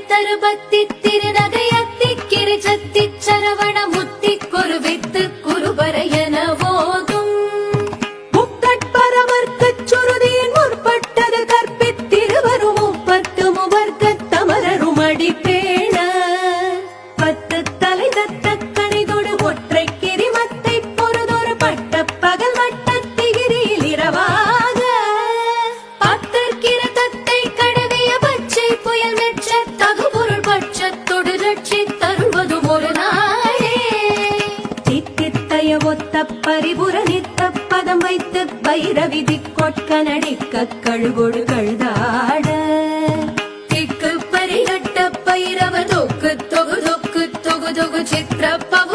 தருபத்தி திருநகையத்தி கிரிச்சத்தி சரவண முத்தி குருவித்து குருபரையன போதும் முக்கட்பரவர்க்கு சுருதியின் முற்பட்டது கற்பித்திருவரும் முப்பத்து முவர்க்க தமரரும் அடிப்பேண பத்து தலை தத்த கணிதொடு ஒற்றை கிரிமத்தை பொறுதொரு பட்ட பகல் வட்டத்திகிரியில் இரவாக பத்தற்கிற தத்தை கடவிய பச்சை புயல் மெச்ச தகுபொருள் பட்சத்தொடு ரட்சி தருவதும் ஒரு நாளே தித்தித்தைய ஒத்த பரிபுர நித்த பதம் வைத்து பைரவிதி கொட்க நடிக்க கழுகொடு கழுதாட திக்கு பரிகட்ட பைரவ தொக்கு தொகு தொக்கு தொகு தொகு சித்திர பகு